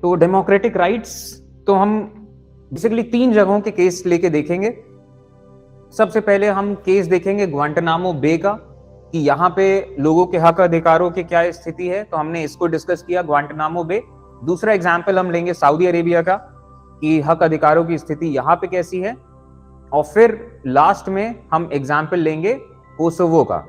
तो democratic rights, तो हम बेसिकली 3 जगहों के केस लेके देखेंगे। सबसे पहले हम केस देखेंगे ग्वांटानामो बे का, कि यहाँ पे लोगों के हक अधिकारों की क्या स्थिति है, तो हमने इसको डिस्कस किया, ग्वांटानामो बे। दूसरा एग्जाम्पल हम लेंगे सऊदी अरेबिया का, कि हक अधिकारों की स्थिति यहाँ पे कैसी है। और फिर लास्ट में हम एग्जाम्पल लेंगे कोसोवो का।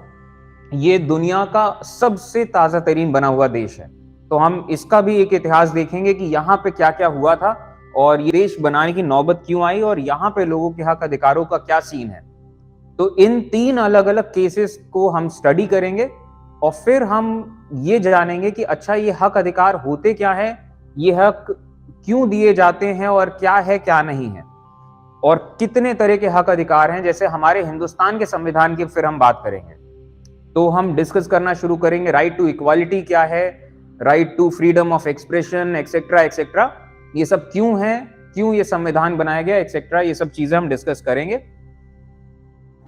ये दुनिया का सबसे ताजा तरीन बना हुआ देश है, तो हम इसका भी एक इतिहास देखेंगे कि यहाँ पे क्या क्या हुआ था और ये देश बनाने की नौबत क्यों आई और यहाँ पे लोगों के हक अधिकारों का क्या सीन है। तो इन 3 अलग अलग केसेस को हम स्टडी करेंगे और फिर हम ये जानेंगे कि अच्छा ये हक अधिकार होते क्या है, ये हक क्यों दिए जाते हैं और क्या है क्या नहीं है, और कितने तरह के हक अधिकार हैं। जैसे हमारे हिंदुस्तान के संविधान की फिर हम बात करेंगे, तो हम डिस्कस करना शुरू करेंगे राइट टू इक्वालिटी क्या है, right to freedom of expression etcetera etcetera, ये सब क्यों है, क्यों ये संविधान बनाया गया एक्सेट्रा, ये सब चीजें हम डिस्कस करेंगे।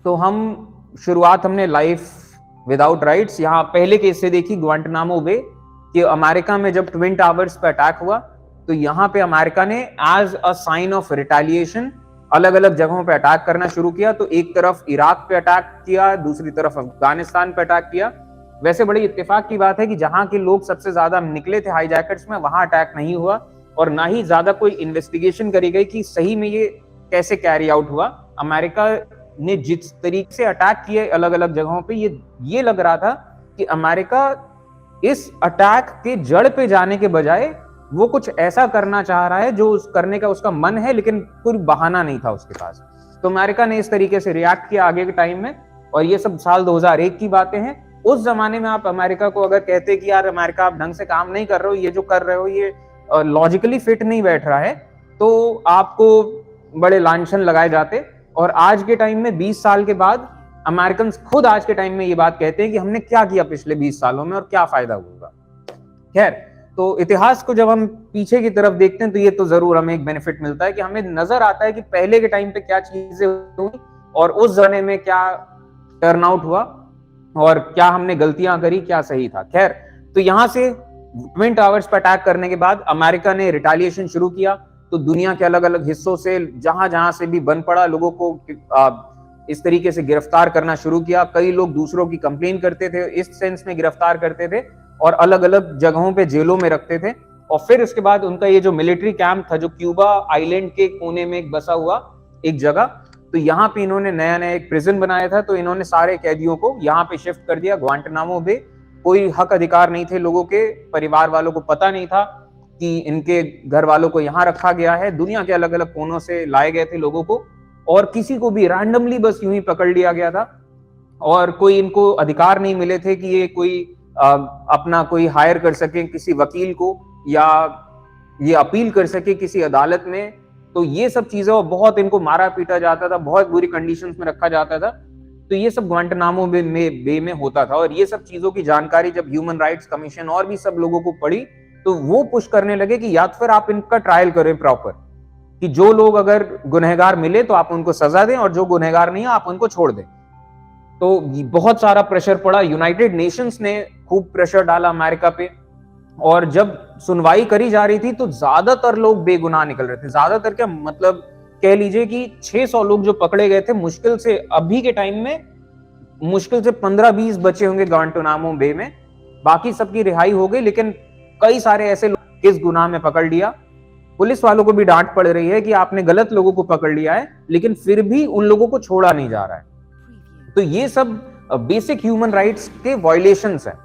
तो हम शुरुआत हमने लाइफ विदाउट राइट्स, यहाँ पहले केस से देखी ग्वांटानामो बे, कि अमेरिका में जब ट्विन टावर्स पे अटैक हुआ तो यहाँ पे अमेरिका ने as a sign of retaliation अलग अलग जगहों पे अटैक करना शुरू किया। तो एक तरफ इराक पे अटैक किया, दूसरी तरफ अफगानिस्तान पे अटैक किया। वैसे बड़ी इत्तेफाक की बात है कि जहां के लोग सबसे ज्यादा निकले थे हाईजैकर्स में, वहां अटैक नहीं हुआ और ना ही ज्यादा कोई इन्वेस्टिगेशन करी गई कि सही में ये कैसे कैरी आउट हुआ। अमेरिका ने जिस तरीके से अटैक किए अलग अलग जगहों पे, ये लग रहा था कि अमेरिका इस अटैक के जड़ पे जाने के बजाय वो कुछ ऐसा करना चाह रहा है जो करने का उसका मन है, लेकिन कोई बहाना नहीं था उसके पास। तो अमेरिका ने इस तरीके से रिएक्ट किया आगे के टाइम में, और ये सब साल 2001 की बातें हैं। उस जमाने में आप अमेरिका को अगर कहते कि यार अमेरिका आप ढंग से काम नहीं कर रहे हो, ये जो कर रहे हो ये लॉजिकली फिट नहीं बैठ रहा है, तो आपको बड़े लांछन लगाए जाते। और आज के टाइम में 20 साल के बाद अमेरिकन खुद आज के टाइम में ये बात कहते हैं कि हमने क्या किया पिछले 20 सालों में और क्या फायदा हुआ। खैर, तो इतिहास को जब हम पीछे की तरफ देखते हैं तो ये तो जरूर हमें एक बेनिफिट मिलता है कि हमें नजर आता है कि पहले के टाइम पे क्या चीजें हुई और उस जमाने में क्या टर्न आउट हुआ और क्या हमने गलतियां करी, क्या सही था। खैर, तो यहां से ट्विन टावर्स पर अटैक करने के बाद अमेरिका ने रिटेलिएशन शुरू किया। तो दुनिया के अलग अलग हिस्सों से जहां जहां से भी बन पड़ा लोगों को इस तरीके से गिरफ्तार करना शुरू किया। कई लोग दूसरों की कंप्लेन करते थे, इस सेंस में गिरफ्तार करते थे और अलग अलग जगहों पे जेलों में रखते थे। और फिर उसके बाद उनका ये जो मिलिट्री कैंप था, जो क्यूबा आइलैंड के कोने में एक बसा हुआ एक जगह, तो यहाँ पे इन्होंने नया नया एक प्रिजन बनाया था। तो इन्होंने सारे कैदियों को यहाँ पे शिफ्ट कर दिया, ग्वांटानामो बे। कोई हक अधिकार नहीं थे लोगों के, परिवार वालों को पता नहीं था कि इनके घर वालों को यहाँ रखा गया है। दुनिया के अलग अलग कोनों से लाए गए थे लोगों को, और किसी को भी रैंडमली बस यूं ही पकड़ लिया गया था। और कोई इनको अधिकार नहीं मिले थे कि ये कोई अपना कोई हायर कर सके किसी वकील को, या ये अपील कर सके किसी अदालत में। तो ये सब चीजें, और बहुत इनको मारा पीटा जाता था, बहुत बुरी कंडीशंस में रखा जाता था। तो ये सब ग्वांटानामो बे में होता था। और ये सब चीजों की जानकारी जब ह्यूमन राइट्स कमीशन और भी सब लोगों को पड़ी, तो वो पुश करने लगे कि या तो फिर आप इनका ट्रायल करें प्रॉपर, कि जो लोग अगर गुनहगार मिले तो आप उनको सजा दें और जो गुनहगार नहीं है आप उनको छोड़ दें। तो बहुत सारा प्रेशर पड़ा, यूनाइटेड नेशंस ने खूब प्रेशर डाला अमेरिका पे। और जब सुनवाई करी जा रही थी तो ज्यादातर लोग बेगुनाह निकल रहे थे। ज्यादातर क्या मतलब, कह लीजिए कि 600 लोग जो पकड़े गए थे, मुश्किल से अभी के टाइम में मुश्किल से 15-20 बचे होंगे ग्वांटानामो बे में, बाकी सबकी रिहाई हो गई। लेकिन कई सारे ऐसे लोग किस गुनाह में पकड़ लिया। पुलिस वालों को भी डांट पड़ रही है कि आपने गलत लोगों को पकड़ लिया है, लेकिन फिर भी उन लोगों को छोड़ा नहीं जा रहा है। तो ये सब बेसिक ह्यूमन राइट्स के वायलेशंस हैं।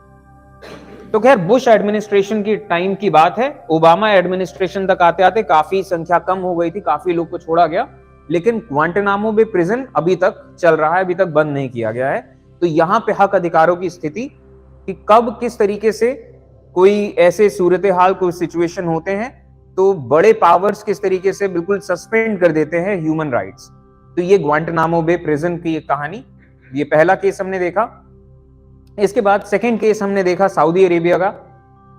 तो खैर, बुश एडमिनिस्ट्रेशन की टाइम की बात है। ओबामा एडमिनिस्ट्रेशन तक आते आते काफी संख्या कम हो गई थी, काफी लोग को छोड़ा गया, लेकिन ग्वांटानामो बे प्रिजन अभी तक चल रहा है, अभी तक बंद नहीं किया गया है। तो यहाँ पे हक अधिकारों की स्थिति कि कब किस तरीके से कोई ऐसे सूरत हाल, कोई सिचुएशन होते हैं तो बड़े पावर्स किस तरीके से बिल्कुल सस्पेंड कर देते हैं ह्यूमन राइट्स। तो ये ग्वांटानामो बे प्रिजन की एक कहानी, ये पहला केस हमने देखा। इसके बाद सेकंड केस हमने देखा सऊदी अरेबिया का।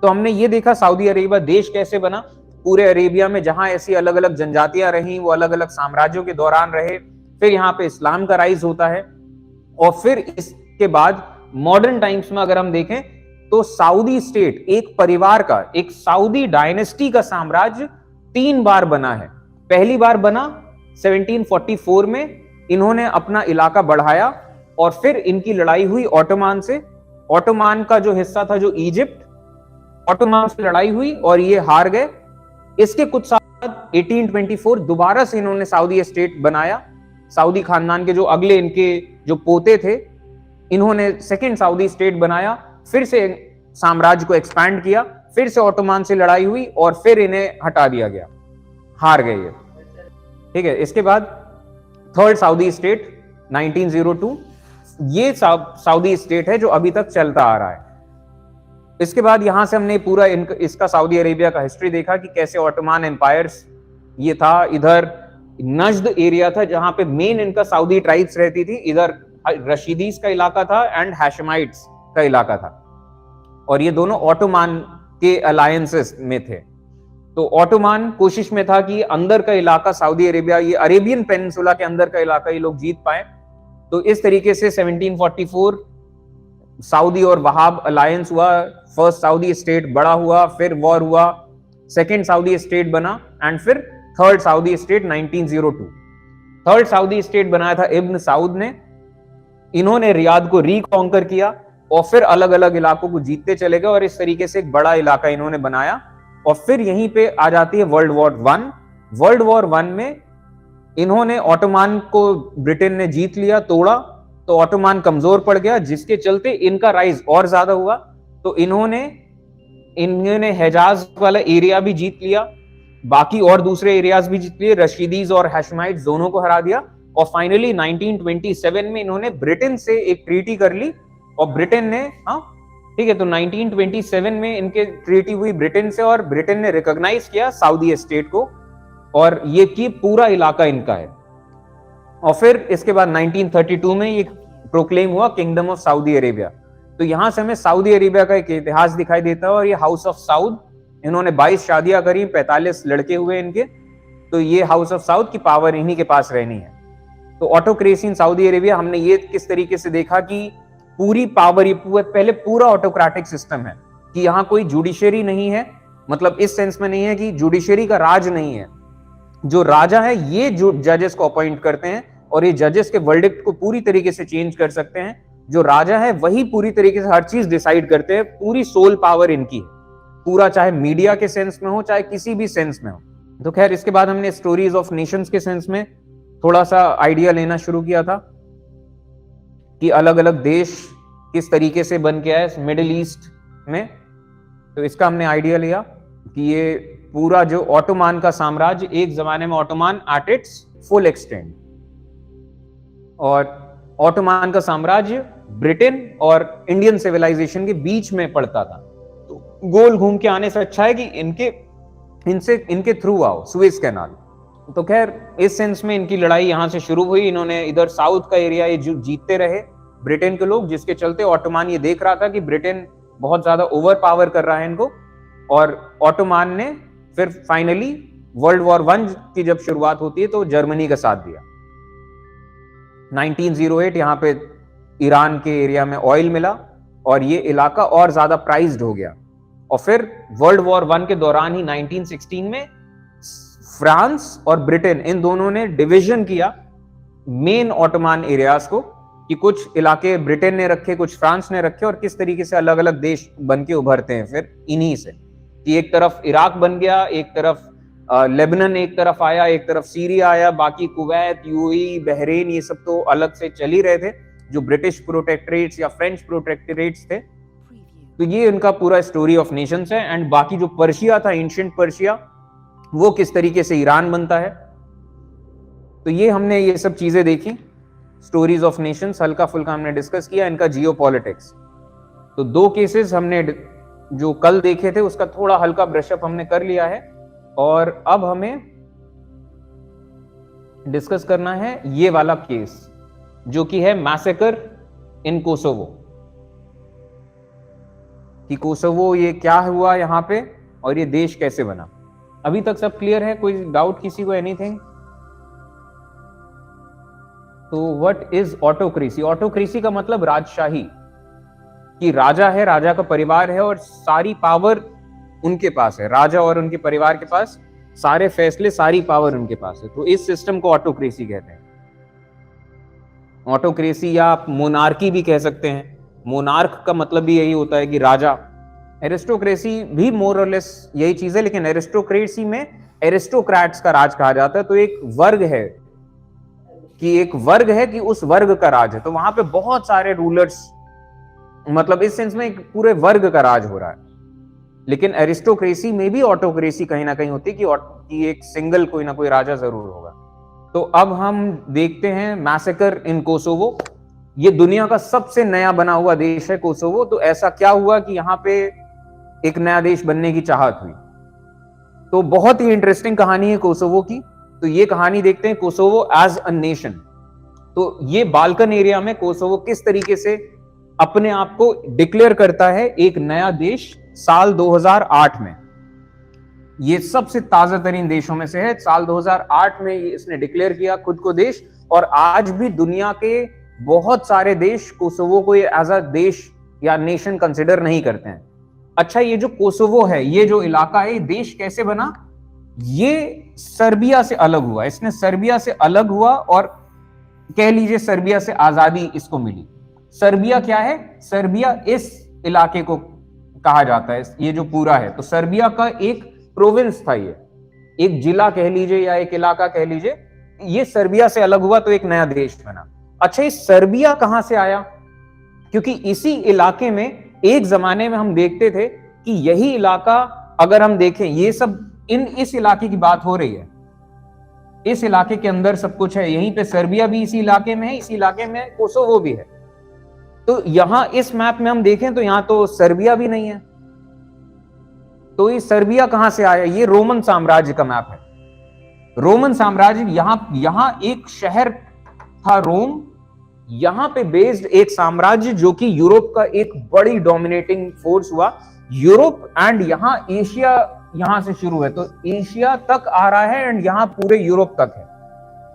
तो हमने ये देखा सऊदी अरेबिया देश कैसे बना। पूरे अरेबिया में जहां ऐसी अलग अलग जनजातियां रहीं, वो अलग अलग साम्राज्यों के दौरान रहे। फिर यहाँ पे इस्लाम का राइज होता है, और फिर इसके बाद मॉडर्न टाइम्स में अगर हम देखें तो सऊदी स्टेट एक परिवार का, एक सऊदी डायनेस्टी का साम्राज्य 3 बार बना है। पहली बार बना 1744 में, इन्होंने अपना इलाका बढ़ाया और फिर इनकी लड़ाई हुई ऑटोमान से। ऑटोमान का जो हिस्सा था, जो इजिप्ट, ऑटोमान से लड़ाई हुई और ये हार गए। इसके कुछ साल बाद 1824 दोबारा से इन्होंने सऊदी स्टेट बनाया। सऊदी खानदान के जो अगले इनके जो पोते थे, इन्होंने सेकंड सऊदी स्टेट बनाया, फिर से साम्राज्य को एक्सपैंड किया, फिर से ऑटोमान से लड़ाई हुई और फिर इन्हें हटा दिया गया, हार गए ये। ठीक है, इसके बाद थर्ड सऊदी स्टेट 1902, ये सऊदी स्टेट है जो अभी तक चलता आ रहा है। इसके बाद यहां से हमने पूरा इसका सऊदी अरेबिया का हिस्ट्री देखा कि कैसे ऑटोमान एम्पायर्स ये था। इधर नज्द एरिया था जहां पे मेन इनका सऊदी ट्राइब्स रहती थी, इधर रशीदीज का इलाका था एंड हैशमाइट्स का इलाका था, और ये दोनों ऑटोमान के अलायंसेस में थे। तो ऑटोमान कोशिश में था कि अंदर का इलाका सऊदी अरेबिया, ये अरेबियन पेनिनसुला के अंदर का इलाका ये लोग जीत पाए। तो इस तरीके से 1744 सऊदी और वहाब अलायंस हुआ, फर्स्ट सऊदी स्टेट बड़ा हुआ, फिर वॉर हुआ, सेकंड सऊदी स्टेट बना एंड फिर third Saudi state 1902। Third Saudi state बनाया था इब्न सऊद ने। इन्होंने रियाद को रिकॉन्कर किया और फिर अलग अलग इलाकों को जीतते चले गए और इस तरीके से एक बड़ा इलाका इन्होंने बनाया। और फिर यहीं पे आ जाती है वर्ल्ड वॉर 1। वर्ल्ड वॉर 1 में इन्होंने ऑटोमान को ब्रिटेन ने जीत लिया, तोड़ा, तो ऑटोमान कमजोर पड़ गया, जिसके चलते इनका राइज और ज्यादा हुआ। तो इन्होंने हिजाज वाला एरिया भी जीत लिया, बाकी और दूसरे एरियाज भी जीत लिए, रशीदीज और हैशमाइट्स दोनों को हरा दिया। और फाइनली 1927 में इन्होंने ब्रिटेन से एक ट्रीटी कर ली और ब्रिटेन ने, हाँ ठीक है, तो 1927 में इनके ट्रीटी हुई ब्रिटेन से और ब्रिटेन ने रिकॉग्नाइज किया सऊदी स्टेट को और ये की पूरा इलाका इनका है। और फिर इसके बाद 1932 में ये प्रोक्लेम हुआ किंगडम ऑफ सऊदी अरेबिया। तो यहां से हमें सऊदी अरेबिया का एक इतिहास दिखाई देता है। और ये हाउस ऑफ साउद, इन्होंने 22 शादियां करी, 45 लड़के हुए इनके। तो ये हाउस ऑफ साउद की पावर इन्हीं के पास रहनी है। तो ऑटोक्रेसी इन सऊदी अरेबिया, हमने ये किस तरीके से देखा कि पूरी पावर, ये पहले पूरा ऑटोक्रेटिक सिस्टम है कि यहाँ कोई जुडिशरी नहीं है, मतलब इस सेंस में नहीं है कि जुडिशरी का राज नहीं है। जो राजा है ये जो जजेस को अपॉइंट करते हैं और ये जजेस के वर्डिक्ट को पूरी तरीके से चेंज कर सकते हैं। जो राजा है वही पूरी तरीके से हर चीज डिसाइड करते हैं, पूरी सोल पावर इनकी है पूरा, चाहे मीडिया के सेंस में हो चाहे किसी भी सेंस में हो। तो खैर, इसके बाद हमने स्टोरीज ऑफ नेशंस के सेंस में थोड़ा सा आइडिया लेना शुरू किया था कि अलग अलग देश किस तरीके से बन के आए मिडिल ईस्ट में। तो इसका हमने आइडिया लिया कि ये पूरा जो ऑटोमान का साम्राज्य, एक जमाने में Ottoman at its full extend, और ऑटोमान का साम्राज्य ब्रिटेन और इंडियन सिविलाइजेशन के बीच में पड़ता था। तो गोल घूम के आने से अच्छा है कि इनके थ्रू आओ, सुएज कैनाल। तो खैर, इस सेंस में इनकी लड़ाई यहां से शुरू हुई। इन्होंने इधर साउथ का एरिया ये जीतते रहे ब्रिटेन के लोग, जिसके चलते ऑटोमान ये देख रहा था कि ब्रिटेन बहुत ज्यादा ओवर पावर कर रहा है इनको, और ऑटोमान ने फिर फाइनली वर्ल्ड वॉर 1 की जब शुरुआत होती है तो जर्मनी का साथ दिया। 1908 यहाँ पे ईरान के एरिया में ऑयल मिला और ये इलाका और ज्यादा प्राइज्ड हो गया। और फिर वर्ल्ड वॉर 1 के दौरान ही 1916 में फ्रांस और ब्रिटेन, इन दोनों ने डिवीजन किया मेन ऑटोमान एरियाज को, कि कुछ इलाके ब्रिटेन ने रखे, कुछ फ्रांस ने रखे, और किस तरीके से अलग अलग देश बन के उभरते हैं फिर इन्हीं से, कि एक तरफ इराक बन गया, एक तरफ लेबनान एक तरफ आया, एक तरफ सीरिया आया, बाकी कुवैत, यूएई, बहरीन, ये सब तो अलग से चल ही रहे थे, जो ब्रिटिश प्रोटेक्टरेट्स या फ्रेंच प्रोटेक्टरेट्स थे। तो ये इनका पूरा स्टोरी ऑफ नेशंस है। एंड बाकी जो पर्शिया था, एंशिएंट पर्शिया, वो किस तरीके से ईरान बनता है। तो ये हमने ये सब चीजें देखी, स्टोरीज ऑफ नेशंस, हल्का फुल्का हमने डिस्कस किया। इनका जियोपॉलिटिक्स, तो 2 केसेस हमने जो कल देखे थे उसका थोड़ा हल्का ब्रशअप हमने कर लिया है, और अब हमें डिस्कस करना है ये वाला केस जो कि है मैसेकर इन कोसोवो, कि कोसोवो ये क्या हुआ यहाँ पे और ये देश कैसे बना। अभी तक सब क्लियर है? कोई डाउट किसी को, एनीथिंग? तो व्हाट इज ऑटोक्रेसी? ऑटोक्रेसी का मतलब राजशाही। कि राजा है, राजा का परिवार है और सारी पावर उनके पास है, राजा और उनके परिवार के पास सारे फैसले, सारी पावर उनके पास है। तो इस सिस्टम को ऑटोक्रेसी कहते हैं। ऑटोक्रेसी या आप मोनार्की भी कह सकते हैं। मोनार्क का मतलब भी यही होता है कि राजा। एरिस्टोक्रेसी भी मोर और लेस यही चीज है, लेकिन एरिस्टोक्रेसी में एरिस्टोक्रेट्स का राज कहा जाता है। तो एक वर्ग है कि उस वर्ग का राज है। तो वहां पे बहुत सारे रूलर्स, मतलब इस सेंस में एक पूरे वर्ग का राज हो रहा है। लेकिन एरिस्टोक्रेसी में भी ऑटोक्रेसी कहीं ना कहीं होती है कि एक सिंगल कोई ना कोई राजा जरूर होगा। तो अब हम देखते हैं मैसेकर इन कोसोवो। ये दुनिया का सबसे नया बना हुआ देश है कोसोवो। तो ऐसा क्या हुआ कि यहाँ पे एक नया देश बनने की चाहत हुई। तो बहुत ही इंटरेस्टिंग कहानी है कोसोवो की। तो ये कहानी देखते हैं, कोसोवो एज अ नेशन। तो ये बाल्कन एरिया में कोसोवो किस तरीके से अपने आप को डिक्लेयर करता है एक नया देश साल 2008 में। ये सबसे ताजा तरीन देशों में से है। साल 2008 में इसने डिक्लेयर किया खुद को देश, और आज भी दुनिया के बहुत सारे देश कोसोवो को एज अ देश या नेशन कंसिडर नहीं करते हैं। अच्छा, ये जो कोसोवो है, ये जो इलाका है, ये देश कैसे बना? ये सर्बिया से अलग हुआ। इसने सर्बिया से अलग हुआ और कह लीजिए सर्बिया से आजादी इसको मिली। सर्बिया क्या है? सर्बिया इस इलाके को कहा जाता है, ये जो पूरा है। तो सर्बिया का एक प्रोविंस था, ये एक जिला कह लीजिए या एक इलाका कह लीजिए। ये सर्बिया से अलग हुआ तो एक नया देश बना। अच्छा, ये सर्बिया कहां से आया? क्योंकि इसी इलाके में एक जमाने में हम देखते थे कि यही इलाका, अगर हम देखें, ये सब इस इलाके की बात हो रही है। इस इलाके के अंदर सब कुछ है। यहीं पे सर्बिया भी इसी इलाके में है, इसी इलाके में कोसोवो भी है। तो यहां इस मैप में हम देखें तो यहां तो सर्बिया भी नहीं है। तो ये सर्बिया कहां से आया? ये रोमन साम्राज्य का मैप है। रोमन साम्राज्य, यहां एक शहर था रोम, यहां पे बेस्ड एक साम्राज्य जो कि यूरोप का एक बड़ी डोमिनेटिंग फोर्स हुआ। यूरोप एंड यहां एशिया यहां से शुरू है, तो एशिया तक आ रहा है एंड यहां पूरे यूरोप तक है।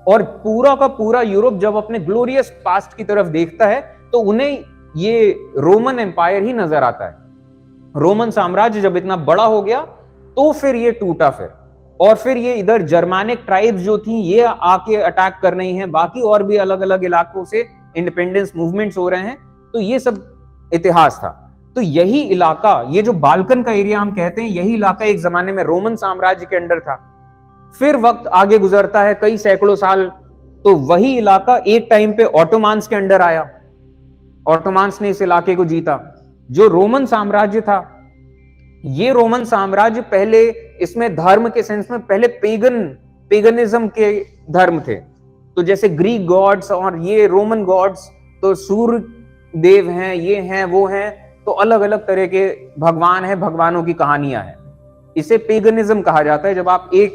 और पूरा का पूरा यूरोप जब अपने ग्लोरियस पास्ट की तरफ देखता है तो उन्हें ये रोमन एम्पायर ही नजर आता है। रोमन साम्राज्य जब इतना बड़ा हो गया तो फिर ये टूटा और फिर ये इधर जर्मानिक ट्राइब्स जो थी ये आके अटैक कर रही हैं, बाकी और भी अलग अलग इलाकों से इंडिपेंडेंस मूवमेंट्स हो रहे हैं। तो ये सब इतिहास था। तो यही इलाका, ये जो बाल्कन का एरिया हम कहते हैं, यही इलाका एक जमाने में रोमन साम्राज्य के अंडर था। फिर वक्त आगे गुजरता है कई सैकड़ों साल, तो वही इलाका एक टाइम पे ऑटोमान्स के अंडर आया। ऑटोमान्स ने इस इलाके को जीता। जो रोमन साम्राज्य था, ये रोमन साम्राज्य पहले, इसमें धर्म के सेंस में पहले पेगनिज्म के धर्म थे। तो जैसे ग्रीक गॉड्स और ये रोमन गॉड्स, तो सूर्य देव हैं, ये हैं, वो हैं, तो अलग अलग तरह के भगवान हैं, भगवानों की कहानियां हैं। इसे पेगनिज्म कहा जाता है। जब आप एक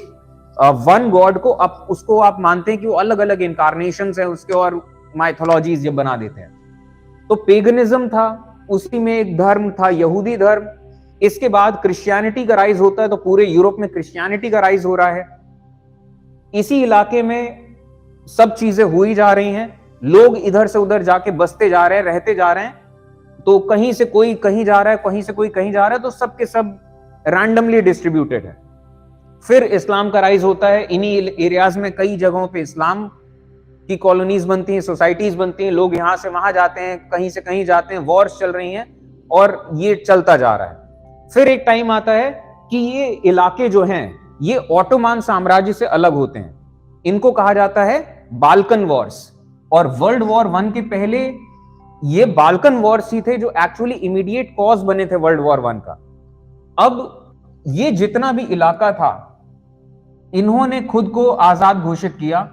वन गॉड को उसको आप मानते हैं कि वो अलग अलग इनकारनेशंस हैं उसके, और माइथोलॉजीज जब बना देते हैं, तो पेगनिज्म था। उसी में एक धर्म था यहूदी धर्म। इसके बाद क्रिश्चियनिटी का राइज होता है, तो पूरे यूरोप में क्रिश्चियनिटी का राइज हो रहा है। इसी इलाके में सब चीजें हुई जा रही हैं, लोग इधर से उधर जाके बसते जा रहे हैं, रहते जा रहे हैं। तो कहीं से कोई कहीं जा रहा है, कहीं से कोई कहीं जा रहा है, तो सबके सब रैंडमली डिस्ट्रीब्यूटेड है। फिर इस्लाम का राइज होता है। इन्हीं एरियाज में कई जगहों पे इस्लाम की कॉलोनीज बनती हैं, सोसाइटीज बनती हैं, लोग यहां से वहां जाते हैं, कहीं से कहीं जाते हैं, वॉर्स चल रही हैं और ये चलता जा रहा है। फिर एक टाइम आता है कि ये इलाके जो हैं ये ऑटोमान साम्राज्य से अलग होते हैं। इनको कहा जाता है बाल्कन वॉर्स। और वर्ल्ड वॉर 1 के पहले ये बाल्कन वॉर्स ही थे जो एक्चुअली इमीडिएट कॉज बने थे वर्ल्ड वॉर 1 का। अब ये जितना भी इलाका था, इन्होंने खुद को आजाद घोषित किया,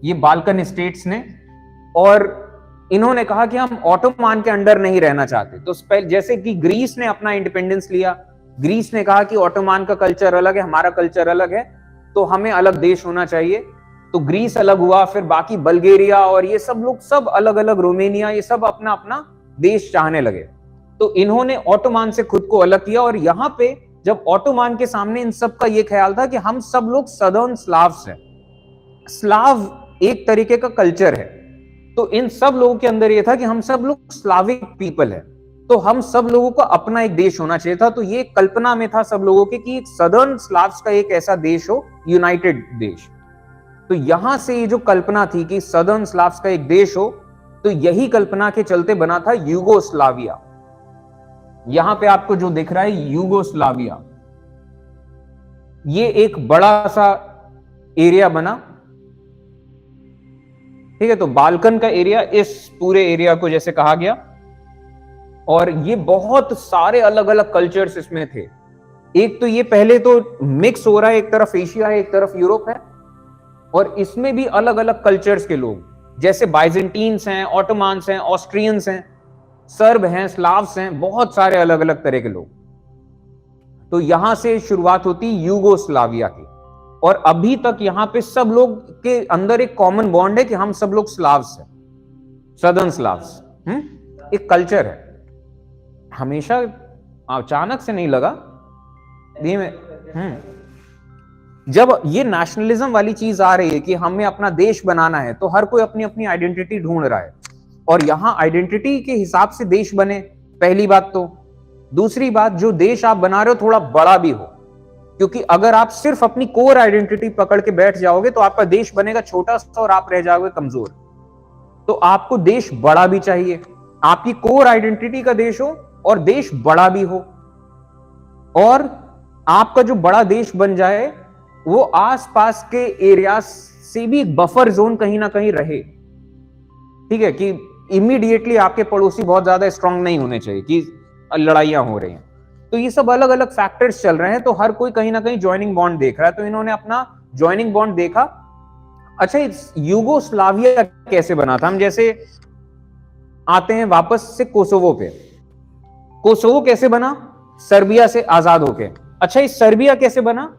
ये बाल्कन स्टेट्स ने, और इन्होंने कहा कि हम ऑटोमान के अंडर नहीं रहना चाहते। तो जैसे कि ग्रीस ने अपना इंडिपेंडेंस लिया, ग्रीस ने कहा कि ऑटोमान का कल्चर अलग है, हमारा कल्चर अलग है, तो हमें अलग देश होना चाहिए। तो ग्रीस अलग हुआ, फिर बाकी बल्गेरिया और ये सब लोग सब अलग अलग, रोमेनिया, ये सब अपना अपना देश चाहने लगे। तो इन्होंने ऑटोमान से खुद को अलग किया। और यहाँ पे जब ऑटोमान के सामने इन सब का ये ख्याल था कि हम सब लोग सदर्न स्लाव्स हैं, स्लाव एक तरीके का कल्चर है, तो इन सब लोगों के अंदर ये था कि हम सब लोग स्लाविक पीपल है। तो हम सब लोगों को अपना एक देश होना चाहिए था। तो ये कल्पना में था सब लोगों के कि सदर्न स्लाव्स का एक ऐसा देश हो, यूनाइटेड देश। तो यहां से ये जो कल्पना थी कि सदर्न स्लाव्स का एक देश हो, तो यही कल्पना के चलते बना था यूगोस्लाविया। यहां पे आपको जो दिख रहा है यूगोस्लाविया, ये एक बड़ा सा एरिया बना, ठीक है। तो बाल्कन का एरिया इस पूरे एरिया को जैसे कहा गया, और ये बहुत सारे अलग अलग कल्चर्स इसमें थे। एक तो ये पहले तो मिक्स हो रहा है, एक तरफ एशिया है, एक तरफ यूरोप है, और इसमें भी अलग अलग कल्चर्स के लोग, जैसे बाइजेंटीन्स हैं, ऑटोमान्स हैं, ऑस्ट्रियंस हैं, सर्ब हैं, स्लाव्स हैं, बहुत सारे अलग अलग तरह के लोग। तो यहां से शुरुआत होती यूगोस्लाविया की, और अभी तक यहां पे सब लोग के अंदर एक कॉमन बॉन्ड है कि हम सब लोग स्लाव्स हैं, सदर्न स्लाव्स। एक कल्चर है, हमेशा अचानक से नहीं लगा जब ये नेशनलिज्म वाली चीज आ रही है कि हमें अपना देश बनाना है, तो हर कोई अपनी अपनी आइडेंटिटी ढूंढ रहा है, और यहां आइडेंटिटी के हिसाब से देश बने, पहली बात। तो दूसरी बात, जो देश आप बना रहे हो थोड़ा बड़ा भी हो, क्योंकि अगर आप सिर्फ अपनी कोर आइडेंटिटी पकड़ के बैठ जाओगे तो आपका देश बनेगा छोटा सा और आप रह जाओगे कमजोर। तो आपको देश बड़ा भी चाहिए, आपकी कोर आइडेंटिटी का देश हो और देश बड़ा भी हो, और आपका जो बड़ा देश बन जाए वो आसपास के एरिया से भी बफर जोन कहीं ना कहीं रहे, ठीक है, कि इमीडिएटली आपके पड़ोसी बहुत ज्यादा स्ट्रांग नहीं होने चाहिए कि लड़ाइयां हो रही हैं। तो ये सब अलग अलग फैक्टर्स चल रहे हैं, तो हर कोई कहीं ना कहीं ज्वाइनिंग बॉन्ड देख रहा है। तो इन्होंने अपना ज्वाइनिंग बॉन्ड देखा। अच्छा, यूगोस्लाविया कैसे बना था? हम जैसे आते हैं वापस से कोसोवो पे। कोसोवो कैसे बना? सर्बिया से आजाद होके। अच्छा, इस सर्बिया कैसे बना?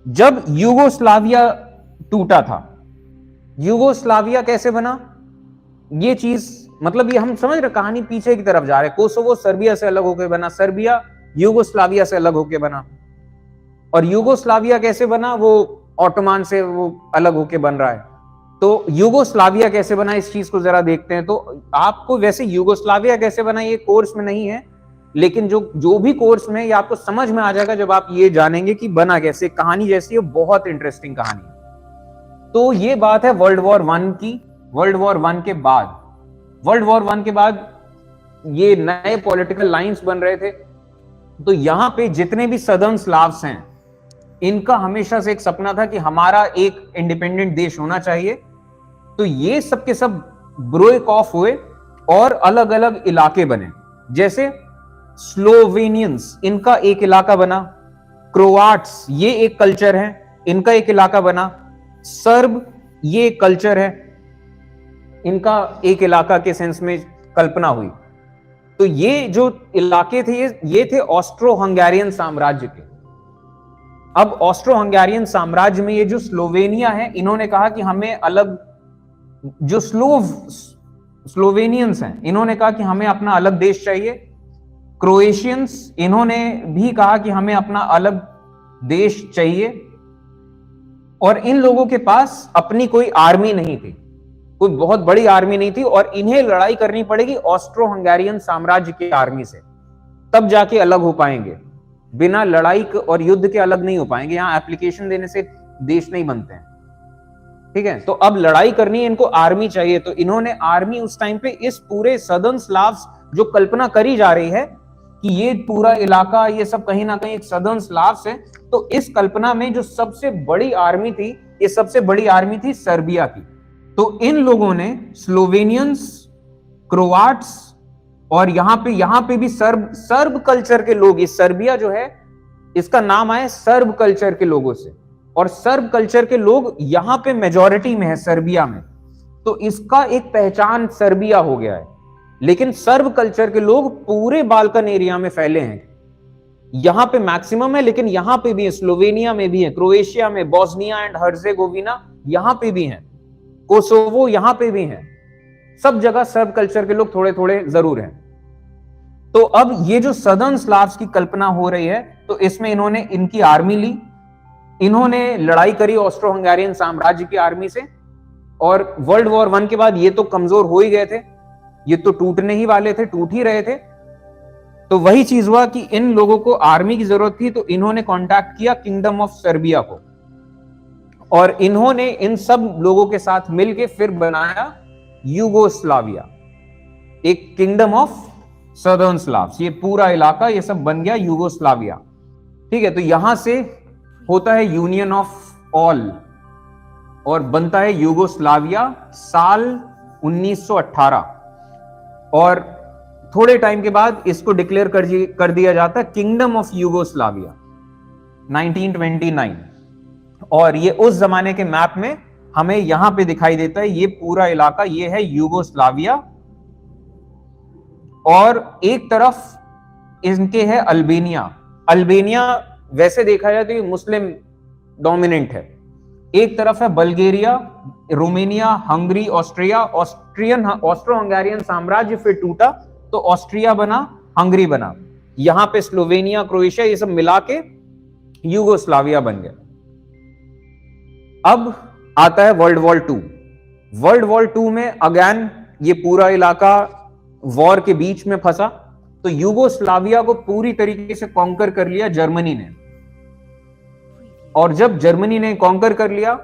जब यूगोस्लाविया टूटा था। यूगोस्लाविया कैसे बना? ये चीज मतलब ये हम समझ रहे, कहानी पीछे की तरफ जा रहे हैं। कोसोवो सर्बिया से अलग होकर बना, सर्बिया यूगोस्लाविया से अलग होकर बना, और यूगोस्लाविया कैसे बना? वो ऑटोमान से वो अलग होकर बन रहा है। तो यूगोस्लाविया कैसे बना, इस चीज को जरा देखते हैं। तो आपको वैसे यूगोस्लाविया कैसे बना ये कोर्स में नहीं है, लेकिन जो भी कोर्स में ये आपको समझ में आ जाएगा जब आप ये जानेंगे कि बना कैसे। कहानी जैसी है, बहुत इंटरेस्टिंग कहानी है। तो ये बात है वर्ल्ड वॉर वन की। वर्ल्ड वॉर वन के बाद ये नए पॉलिटिकल लाइंस बन रहे थे। तो यहां पे जितने भी सदर्न स्लाव्स हैं, इनका हमेशा से एक सपना था कि हमारा एक इंडिपेंडेंट देश होना चाहिए। तो ये सब के सब ब्रेक ऑफ हुए और अलग अलग इलाके बने। जैसे स्लोवेनियंस, इनका एक इलाका बना। क्रोआट्स, ये एक कल्चर है, इनका एक इलाका बना। सर्ब, ये एक कल्चर है, इनका एक इलाका के सेंस में कल्पना हुई। तो ये जो इलाके थे ये थे ऑस्ट्रो हंगेरियन साम्राज्य के। अब ऑस्ट्रो हंगेरियन साम्राज्य में ये जो स्लोवेनिया है, इन्होंने कहा कि हमें अलग, जो स्लोवेनियंस हैं, इन्होंने कहा कि हमें अपना अलग देश चाहिए। क्रोएशियंस, इन्होंने भी कहा कि हमें अपना अलग देश चाहिए। और इन लोगों के पास अपनी कोई आर्मी नहीं थी, कोई बहुत बड़ी आर्मी नहीं थी, और इन्हें लड़ाई करनी पड़ेगी ऑस्ट्रो हंगेरियन साम्राज्य की आर्मी से, तब जाके अलग हो पाएंगे। बिना लड़ाई और युद्ध के अलग नहीं हो पाएंगे। यहां एप्लीकेशन देने से देश नहीं बनते हैं, ठीक है। तो अब लड़ाई करनी है, इनको आर्मी चाहिए। तो इन्होंने आर्मी उस टाइम पे इस पूरे सदर्न स्लाव्स, जो कल्पना करी जा रही है कि ये पूरा इलाका, ये सब कहीं ना कहीं एक सदर्न स्लाव्स है, तो इस कल्पना में जो सबसे बड़ी आर्मी थी, ये सबसे बड़ी आर्मी थी सर्बिया की। तो इन लोगों ने स्लोवेनियंस, क्रोआट्स, और यहां पे भी सर्ब कल्चर के लोग, इस सर्बिया जो है इसका नाम आया सर्ब कल्चर के लोगों से, और सर्ब कल्चर के लोग यहां पे मेजॉरिटी में है सर्बिया में। तो इसका एक पहचान सर्बिया हो गया है। लेकिन सर्ब कल्चर के लोग पूरे बाल्कन एरिया में फैले हैं। यहां पे मैक्सिमम है, लेकिन यहां पे भी है, स्लोवेनिया में भी है, क्रोएशिया में, बोस्निया एंड हर्जेगोविना यहां पे भी हैं, कोसोवो यहां पे भी हैं। सब जगह सर्ब कल्चर के लोग थोड़े थोड़े जरूर हैं। तो अब ये जो सदर्न स्लाव्स की कल्पना हो रही है, तो इसमें इन्होंने इनकी आर्मी ली, इन्होंने लड़ाई करी ऑस्ट्रो हंगेरियन साम्राज्य की आर्मी से। और वर्ल्ड वॉर वन के बाद ये तो कमजोर हो ही गए थे, ये तो टूटने ही वाले थे, टूट ही रहे थे। तो वही चीज हुआ कि इन लोगों को आर्मी की जरूरत थी, तो इन्होंने कांटेक्ट किया किंगडम ऑफ सर्बिया को, और इन्होंने इन सब लोगों के साथ मिलके फिर बनाया यूगोस्लाविया, एक किंगडम ऑफ सदर्न स्लाव्स। ये पूरा इलाका ये सब बन गया यूगोस्लाविया। ठीक है, तो यहां से होता है यूनियन ऑफ ऑल और बनता है यूगोस्लाविया साल 1918, और थोड़े टाइम के बाद इसको डिक्लेयर कर दिया जाता है किंगडम ऑफ यूगोस्लाविया 1929। और ये उस जमाने के मैप में हमें यहां पे दिखाई देता है, ये पूरा इलाका ये है यूगोस्लाविया, और एक तरफ इनके है अल्बेनिया। अल्बेनिया वैसे देखा जाए तो ये मुस्लिम डोमिनेंट है। एक तरफ है Bulgaria, Romania, Hungary, Austria. Austro Hungarian साम्राज्य फिर टूटा तो ऑस्ट्रिया बना, हंगरी बना। यहां पे स्लोवेनिया, क्रोएशिया ये सब मिला के यूगोस्लाविया बन गया। अब आता है वर्ल्ड वॉर 2। वर्ल्ड वॉर 2 में अगेन ये पूरा इलाका वॉर के बीच में फंसा, तो यूगोस्लाविया को पूरी तरीके से कॉन्कर कर लिया जर्मनी ने। और जब जर्मनी ने कॉन्कर कर लिया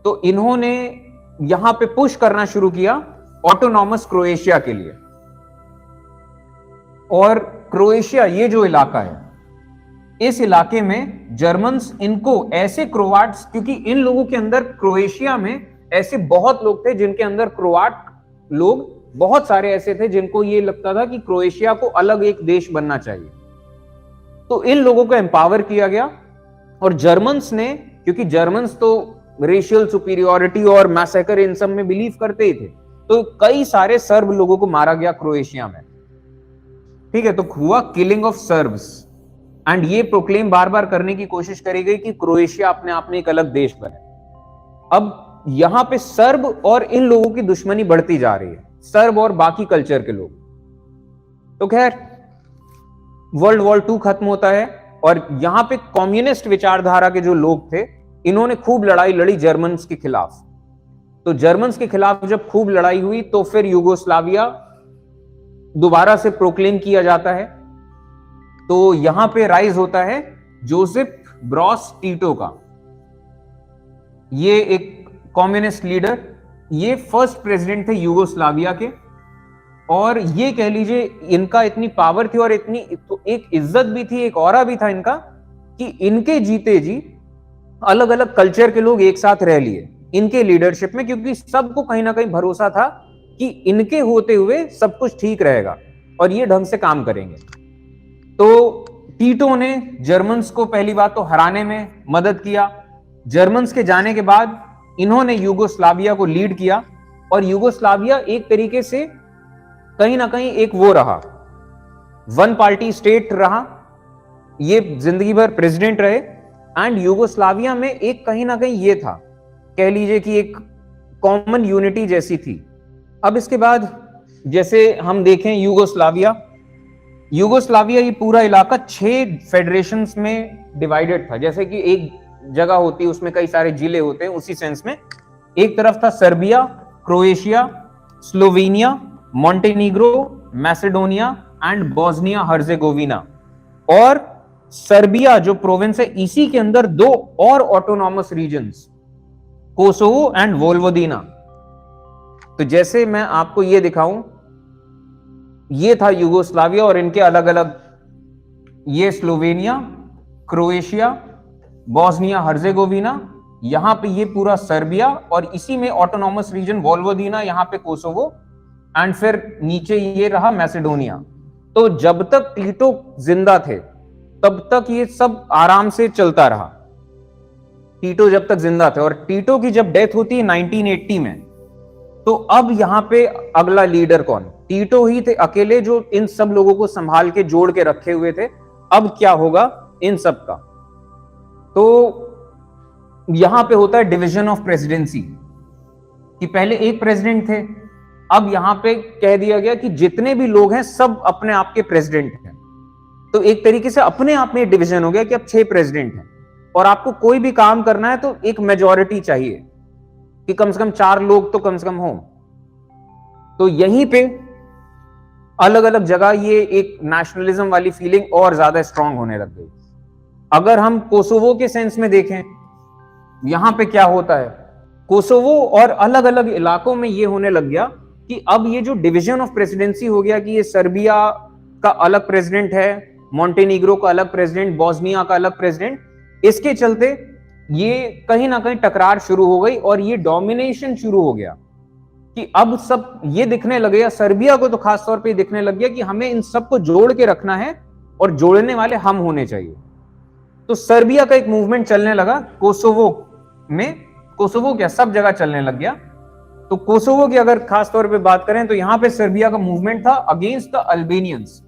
तो इन्होंने यहां पे पुश करना शुरू किया ऑटोनॉमस क्रोएशिया के लिए। और क्रोएशिया ये जो इलाका है, इस इलाके में जर्मन्स इनको ऐसे क्रोआट्स, क्योंकि इन लोगों के अंदर क्रोएशिया में ऐसे बहुत लोग थे जिनके अंदर क्रोआट लोग बहुत सारे ऐसे थे जिनको ये लगता था कि क्रोएशिया को अलग एक देश बनना चाहिए। तो इन लोगों को एम्पावर किया गया, और जर्मन्स ने, क्योंकि जर्मन्स तो रेशियल सुपीरियोरिटी और मैसेकर इन सब में बिलीव करते ही थे, तो कई सारे सर्ब लोगों को मारा गया क्रोएशिया में। ठीक है, तो हुआ किलिंग ऑफ सर्ब्स, एंड ये प्रोक्लेम बार बार करने की कोशिश करी गई कि क्रोएशिया अपने आप में एक अलग देश बने। अब यहां पे सर्ब और इन लोगों की दुश्मनी बढ़ती जा रही है, सर्ब और बाकी कल्चर के लोग। तो खैर वर्ल्ड वॉर 2 खत्म होता है, और यहां पे कम्युनिस्ट विचारधारा के जो लोग थे इन्होंने खूब लड़ाई लड़ी जर्मन्स के खिलाफ। तो जर्मन्स के खिलाफ जब खूब लड़ाई हुई तो फिर यूगोस्लाविया दोबारा से प्रोक्लेम किया जाता है। तो यहां पे राइज होता है जोसेफ ब्रॉस टीटो का। ये एक कम्युनिस्ट लीडर, ये फर्स्ट प्रेसिडेंट थे यूगोस्लाविया के, और ये कह लीजिए इनका इतनी पावर थी और इतनी तो एक इज्जत भी थी, एक ऑरा भी था इनका, कि इनके जीते जी अलग अलग कल्चर के लोग एक साथ रह लिए इनके लीडरशिप में, क्योंकि सबको कहीं ना कहीं भरोसा था कि इनके होते हुए सब कुछ ठीक रहेगा और ये ढंग से काम करेंगे। तो टीटो ने जर्मन्स को पहली बात तो हराने में मदद किया। जर्मन्स के जाने के बाद इन्होंने यूगोस्लाविया को लीड किया, और यूगोस्लाविया एक तरीके से कहीं ना कहीं एक वो रहा, वन पार्टी स्टेट रहा, ये जिंदगी भर प्रेसिडेंट रहे। एंड यूगोस्लाविया में एक कहीं ना कहीं ये था, कह लीजिए कि एक कॉमन यूनिटी जैसी थी। अब इसके बाद जैसे हम देखें यूगोस्लाविया ये पूरा इलाका 6 फेडरेशंस में डिवाइडेड था। जैसे कि एक जगह होती है उसमें कई सारे जिले होते हैं, उसी सेंस में एक तरफ था Serbia, Croatia, Slovenia, Montenegro, Macedonia and Bosnia Herzegovina. और सर्बिया जो प्रोविंस है, इसी के अंदर 2 और autonomous regions, Kosovo and Vojvodina. तो जैसे मैं आपको ये दिखाऊं, ये था यूगोस्लाविया और इनके अलग अलग, ये स्लोवेनिया, क्रोएशिया, बोस्निया हर्जेगोविना, यहां पे ये पूरा सर्बिया, और इसी में ऑटोनॉमस रीजन वोल्वोदिना, यहां पे कोसोवो, एंड फिर नीचे ये रहा मैसेडोनिया। तो जब तक टीटो जिंदा थे तब तक ये सब आराम से चलता रहा, टीटो जब तक जिंदा थे। और टीटो की जब डेथ होती है 1980 में, तो अब यहां पे अगला लीडर कौन? टीटो ही थे अकेले जो इन सब लोगों को संभाल के जोड़ के रखे हुए थे। अब क्या होगा इन सब का? तो यहां पे होता है डिवीजन ऑफ प्रेसिडेंसी, कि पहले एक प्रेसिडेंट थे, अब यहां पे कह दिया गया कि जितने भी लोग हैं सब अपने आप के प्रेसिडेंट हैं। तो एक तरीके से अपने आप में डिवीजन हो गया कि अब 6 प्रेसिडेंट हैं, और आपको कोई भी काम करना है तो एक मेजॉरिटी चाहिए कि कम से कम 4 लोग तो कम से कम हो। तो यहीं पे अलग अलग जगह ये एक नेशनलिज्म वाली फीलिंग और ज्यादा स्ट्रांग होने लग गई। अगर हम कोसोवो के सेंस में देखें, यहां पे क्या होता है, कोसोवो और अलग अलग इलाकों में ये होने लग गया कि अब ये जो डिवीजन ऑफ प्रेसिडेंसी हो गया कि ये सर्बिया का अलग प्रेसिडेंट है, मॉन्टेनीग्रो का अलग प्रेसिडेंट, बॉस्निया का अलग प्रेसिडेंट, इसके चलते ये कहीं ना कहीं टकरार शुरू हो गई और ये डोमिनेशन शुरू हो गया कि अब सब ये दिखने लगे, या सर्बिया को तो खास तौर पे दिखने लग गया कि हमें इन सबको जोड़ के रखना है और जोड़ने वाले हम होने चाहिए। तो सर्बिया का एक मूवमेंट चलने लगा कोसोवो में, कोसोवो क्या सब जगह चलने लग गया। तो कोसोवो की अगर खास तौर पे बात करें तो यहां पे सर्बिया का मूवमेंट था अगेंस्ट द अल्बेनियंस।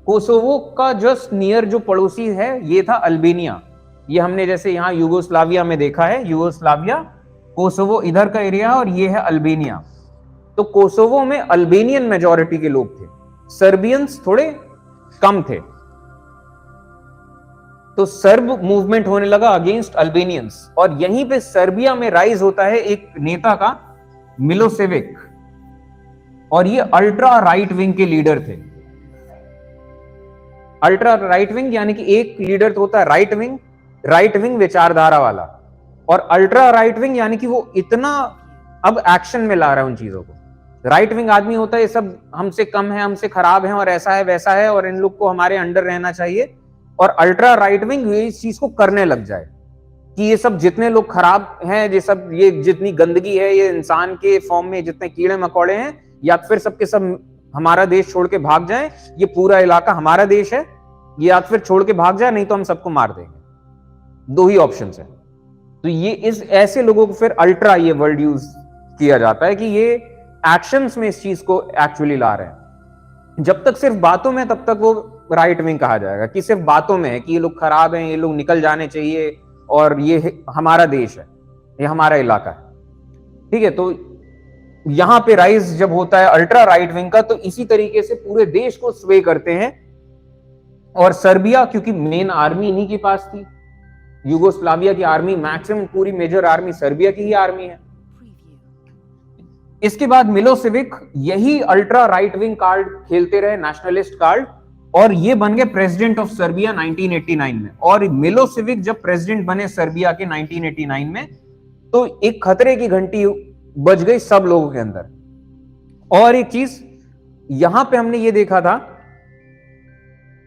कोसोवो का जस्ट नियर जो पड़ोसी है ये था अल्बेनिया। ये हमने जैसे यहाँ यूगोस्लाविया में देखा है, यूगोस्लाविया, कोसोवो इधर का एरिया और ये है अल्बेनिया। तो कोसोवो में अल्बेनियन मेजॉरिटी के लोग थे, सर्बियंस थोड़े कम थे। तो सर्ब मूवमेंट होने लगा अगेंस्ट अल्बेनियंस, और यहीं पे सर्बिया में राइज होता है एक नेता का, मिलोसेविक, और ये अल्ट्रा राइट विंग के लीडर थे। अल्ट्रा राइट विंग यानी कि एक लीडर तो होता है राइट विंग विचारधारा वाला, और अल्ट्रा राइट विंग यानी कि वो इतना अब एक्शन में ला रहा है उन चीजों को। राइट विंग आदमी होता है ये सब हमसे कम है, हमसे खराब है और ऐसा है वैसा है और इन लोग को हमारे अंडर रहना चाहिए, और अल्ट्रा राइट विंग ये इस चीज को करने लग जाए कि ये सब जितने लोग खराब हैं, ये सब, ये जितनी गंदगी है, ये इंसान के फॉर्म में जितने कीड़े मकोड़े हैं, या फिर सबके सब हमारा देश छोड़ के भाग जाएं, ये पूरा इलाका हमारा देश है, ये या फिर छोड़ के भाग जाए नहीं तो हम सबको मार देंगे। दो ही ऑप्शन है। तो ये इस ऐसे लोगों को फिर अल्ट्रा ये वर्ड यूज किया जाता है कि ये एक्शंस में इस चीज को एक्चुअली ला रहे हैं। जब तक सिर्फ बातों में तब तक वो राइट विंग कहा जाएगा कि सिर्फ बातों में है कि ये लोग खराब हैं, ये लोग निकल जाने चाहिए और ये हमारा देश है, ये हमारा इलाका है। ठीक है, तो यहां पे राइज जब होता है अल्ट्रा राइट विंग का तो इसी तरीके से पूरे देश को स्वे करते हैं। और सर्बिया, क्योंकि मेन आर्मी इन्हीं के पास थी, यूगोस्लाविया की आर्मी मैक्सिमम पूरी मेजर आर्मी सर्बिया की ही आर्मी है। इसके बाद मिलोसेविक यही अल्ट्रा राइट विंग कार्ड खेलते रहे, नेशनलिस्ट कार्ड, और ये बन गए प्रेसिडेंट ऑफ सर्बिया 1989 में। और मिलोसेविक जब प्रेसिडेंट बने सर्बिया के 1989 में तो एक खतरे की घंटी बज गई सब लोगों के अंदर। और एक चीज यहां पे हमने ये देखा था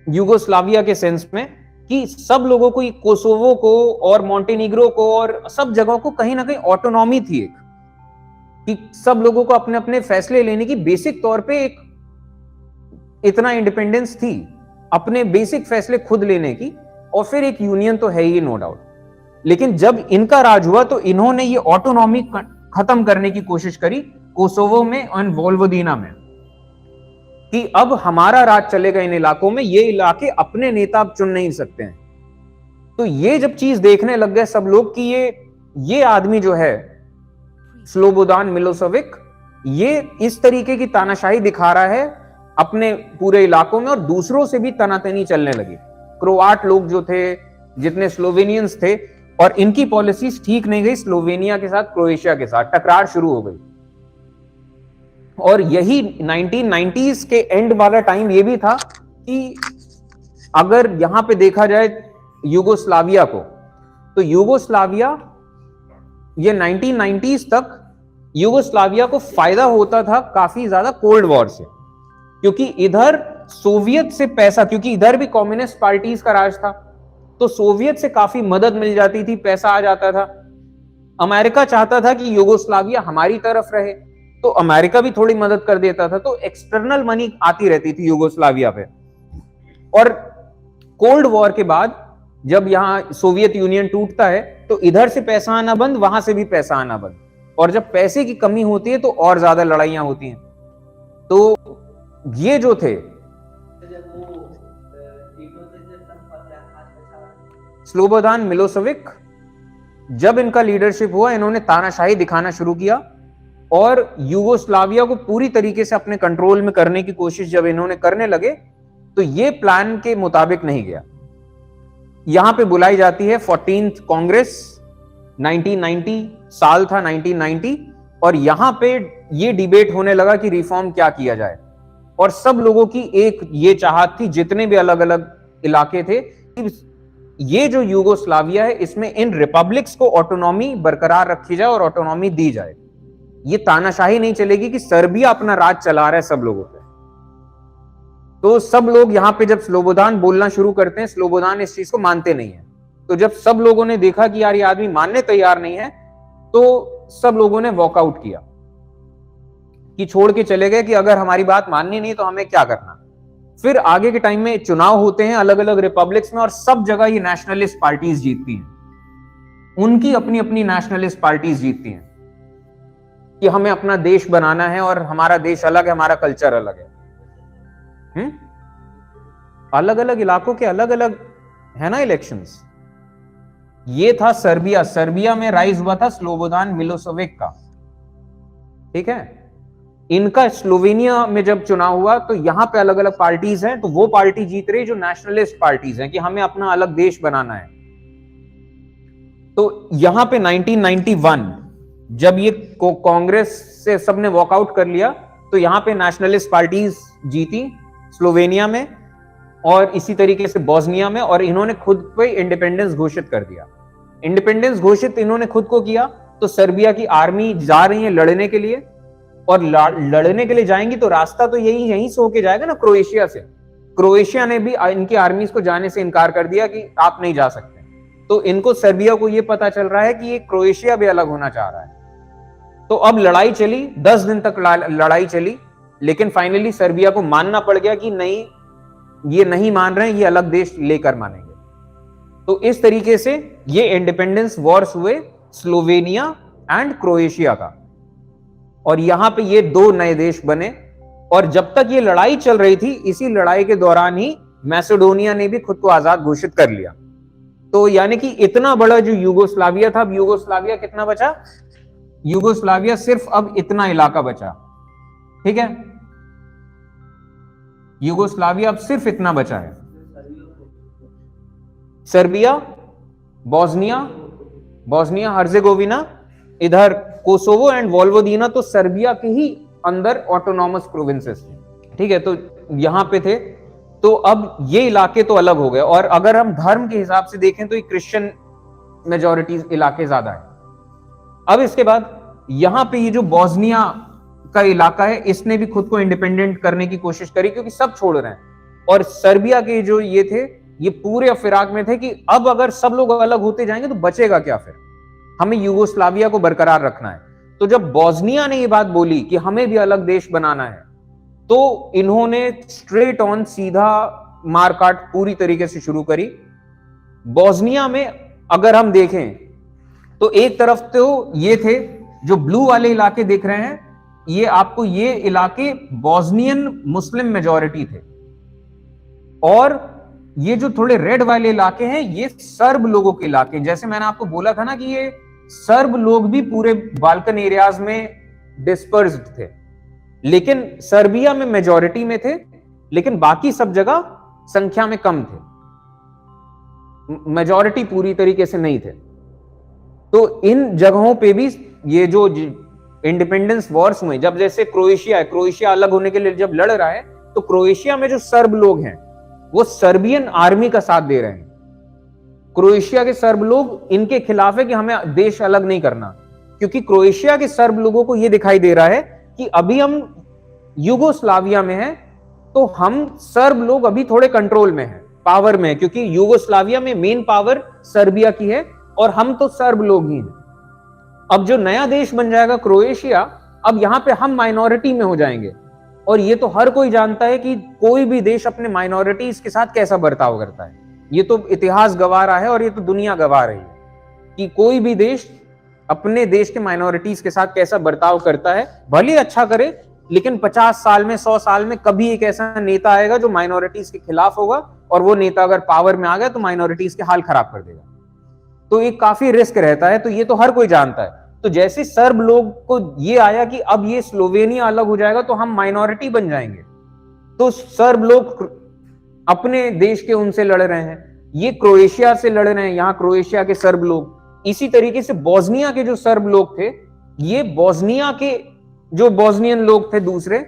यूगोस्लाविया के सेंस में कि सब लोगों को, कोसोवो को और मॉन्टेनीग्रो को और सब जगहों को कहीं ना कहीं ऑटोनॉमी थी एक, कि सब लोगों को अपने अपने फैसले लेने की बेसिक तौर पे एक इतना इंडिपेंडेंस थी, अपने बेसिक फैसले खुद लेने की, और फिर एक यूनियन तो है ही नो डाउट। लेकिन जब इनका राज हुआ तो इन्होंने ये ऑटोनॉमी खत्म करने की कोशिश करी कोसोवो में और वोल्वोदिना में, कि अब हमारा राज चलेगा इन इलाकों में, ये इलाके अपने नेता अब चुन नहीं सकते हैं। तो ये जब चीज देखने लग गए सब लोग कि ये आदमी जो है स्लोबोदान मिलोसेविक, ये इस तरीके की तानाशाही दिखा रहा है अपने पूरे इलाकों में, और दूसरों से भी तनातनी चलने लगी। क्रोआट लोग जो थे, जितने स्लोवेनियंस थे, और इनकी पॉलिसीज ठीक नहीं गई, स्लोवेनिया के साथ, क्रोएशिया के साथ टकरार शुरू हो गई। और यही 1990s के एंड वाला टाइम ये भी था कि अगर यहां पे देखा जाए यूगोस्लाविया को, तो यूगोस्लाविया ये 1990s तक यूगोस्लाविया को फायदा होता था काफी ज्यादा कोल्ड वॉर से, क्योंकि इधर सोवियत से पैसा, क्योंकि इधर भी कम्युनिस्ट पार्टीज का राज था, तो सोवियत से काफी मदद मिल जाती थी, पैसा आ जाता था। अमेरिका चाहता था कि यूगोस्लाविया हमारी तरफ रहे, तो अमेरिका भी थोड़ी मदद कर देता था, तो एक्सटर्नल मनी आती रहती थी यूगोस्लाविया पे। और कोल्ड वॉर के बाद जब यहां सोवियत यूनियन टूटता है तो इधर से पैसा आना बंद, वहां से भी पैसा आना बंद, और जब पैसे की कमी होती है तो और ज्यादा लड़ाइयां होती हैं। तो ये जो थे स्लोबोदान मिलोसेविक, जब इनका लीडरशिप हुआ इन्होंने तानाशाही दिखाना शुरू किया और यूगोस्लाविया को पूरी तरीके से अपने कंट्रोल में करने की कोशिश जब इन्होंने करने लगे तो ये प्लान के मुताबिक नहीं गया। यहां पे बुलाई जाती है 14th कांग्रेस, 1990 साल था 1990, और यहां पे ये डिबेट होने लगा कि रिफॉर्म क्या किया जाए। और सब लोगों की एक ये चाहत थी, जितने भी अलग अलग इलाके थे, ये जो यूगोस्लाविया है इसमें इन रिपब्लिक्स को ऑटोनॉमी बरकरार रखी जाए और ऑटोनॉमी दी जाए। ये तानाशाही नहीं चलेगी कि सर्बिया अपना राज चला रहा है सब लोगों पे। तो सब लोग यहां पे जब स्लोबोदान बोलना शुरू करते हैं, स्लोबोदान इस चीज को मानते नहीं है। तो जब सब लोगों ने देखा कि यार ये आदमी मानने तैयार नहीं है, तो सब लोगों ने वॉकआउट किया, कि छोड़ के चले गए कि अगर हमारी बात माननी नहीं तो हमें क्या करना। फिर आगे के टाइम में चुनाव होते हैं अलग अलग रिपब्लिक्स में, और सब जगह ये नेशनलिस्ट पार्टीज जीतती हैं। उनकी अपनी अपनी नेशनलिस्ट पार्टीज जीतती हैं कि हमें अपना देश बनाना है और हमारा देश अलग है, हमारा कल्चर अलग है। अलग अलग इलाकों के अलग अलग है ना इलेक्शंस। ये था सर्बिया। सर्बिया में राइज हुआ था स्लोबोदान मिलोसेविक का, ठीक है। इनका स्लोवेनिया में जब चुनाव हुआ तो यहां पे अलग अलग पार्टीज हैं, तो वो पार्टी जीत रही जो नेशनलिस्ट पार्टीज हैं कि हमें अपना अलग देश बनाना है। तो यहां पे 1991 जब ये कांग्रेस से सबने वॉकआउट कर लिया, तो यहां पे नेशनलिस्ट पार्टीज जीती स्लोवेनिया में और इसी तरीके से बोस्निया में, और इन्होंने खुद पे इंडिपेंडेंस घोषित कर दिया। इंडिपेंडेंस घोषित इन्होंने खुद को किया, तो सर्बिया की आर्मी जा रही है लड़ने के लिए, और लड़ने के लिए जाएंगी तो रास्ता तो यहीं से होके जाएगा ना, क्रोएशिया से। क्रोएशिया ने भी इनकी आर्मीज को जाने से इनकार कर दिया कि आप नहीं जा सकते। तो इनको सर्बिया को यह पता चल रहा है कि ये क्रोएशिया भी अलग होना चाह रहा है। तो अब लड़ाई चली, 10 दिन तक लड़ाई चली, लेकिन फाइनली सर्बिया को मानना पड़ गया कि नहीं, ये नहीं मान रहे हैं, ये अलग देश लेकर मानेंगे। तो इस तरीके से ये इंडिपेंडेंस वॉर्स हुए स्लोवेनिया एंड क्रोएशिया का, और यहां पे ये दो नए देश बने। और जब तक ये लड़ाई चल रही थी, इसी लड़ाई के दौरान ही मैसेडोनिया ने भी खुद को आजाद घोषित कर लिया। तो यानी कि इतना बड़ा जो यूगोस्लाविया था, अब यूगोस्लाविया कितना बचा? यूगोस्लाविया सिर्फ अब इतना इलाका बचा, ठीक है। यूगोस्लाविया अब सिर्फ इतना बचा है। सर्बिया, बोस्निया हर्जेगोविना, इधर कोसोवो एंड वोल्वोदिना तो सर्बिया के ही अंदर ऑटोनॉमस प्रोविंसेस थे, ठीक है। तो यहां पे थे। तो अब ये इलाके तो अलग हो गए, और अगर हम धर्म के हिसाब से देखें तो ये क्रिश्चियन मेजॉरिटी इलाके ज्यादा है। अब इसके बाद यहां पे ये जो बोस्निया का इलाका है, इसने भी खुद को इंडिपेंडेंट करने की कोशिश करी, क्योंकि सब छोड़ रहे हैं। और सर्बिया के जो ये थे, ये पूरे फिराक में थे कि अब अगर सब लोग अलग होते जाएंगे तो बचेगा क्या, फिर हमें यूगोस्लाविया को बरकरार रखना है। तो जब बोस्निया ने ये बात बोली कि हमें भी अलग देश बनाना है, तो इन्होंने स्ट्रेट ऑन सीधा मारकाट पूरी तरीके से शुरू करी। बोस्निया में अगर हम देखें तो एक तरफ तो ये थे जो ब्लू वाले इलाके दिख रहे हैं, ये आपको ये इलाके बोस्नियन मुस्लिम मेजॉरिटी थे, और ये जो थोड़े रेड वाले इलाके हैं ये सर्ब लोगों के इलाके। जैसे मैंने आपको बोला था ना कि ये सर्ब लोग भी पूरे बाल्कन एरियाज में डिस्पर्स्ड थे, लेकिन सर्बिया में मेजॉरिटी में थे, लेकिन बाकी सब जगह संख्या में कम थे, मेजॉरिटी पूरी तरीके से नहीं थे। तो इन जगहों पे भी ये जो इंडिपेंडेंस वॉर्स हुए, जब जैसे क्रोएशिया अलग होने के लिए जब लड़ रहा है, तो क्रोएशिया में जो सर्ब लोग हैं वो सर्बियन आर्मी का साथ दे रहे हैं। क्रोएशिया के सर्ब लोग इनके खिलाफ है कि हमें देश अलग नहीं करना, क्योंकि क्रोएशिया के सर्ब लोगों को यह दिखाई दे रहा है कि अभी हम यूगोस्लाविया में हैं, तो हम सर्ब लोग अभी थोड़े कंट्रोल में हैं, पावर में है, क्योंकि यूगोस्लाविया में मेन पावर सर्बिया की है और हम तो सर्ब लोग ही हैं। अब जो नया देश बन जाएगा क्रोएशिया, अब यहां पे हम माइनॉरिटी में हो जाएंगे, और ये तो हर कोई जानता है कि कोई भी देश अपने माइनॉरिटीज के साथ कैसा बर्ताव करता है। ये तो इतिहास गवा रहा है और ये तो दुनिया गवा रही है कि कोई भी देश अपने देश के माइनॉरिटीज के साथ कैसा बर्ताव करता है। भले अच्छा करे, लेकिन 50 साल में 100 साल में कभी एक ऐसा नेता आएगा जो माइनॉरिटीज के खिलाफ होगा, और वो नेता अगर पावर में आ गया तो माइनॉरिटीज के हाल खराब कर देगा। तो एक काफी रिस्क रहता है, तो ये तो हर कोई जानता है। तो जैसे सर्ब लोग को ये आया कि अब ये स्लोवेनिया अलग हो जाएगा तो हम माइनॉरिटी बन जाएंगे, तो सर्ब लोग अपने देश के उनसे लड़ रहे हैं, ये क्रोएशिया से लड़ रहे हैं, यहां क्रोएशिया के सर्ब लोग। इसी तरीके से बोस्निया के जो सर्ब लोग थे, ये बोस्निया के जो बोस्नियन लोग थे दूसरे,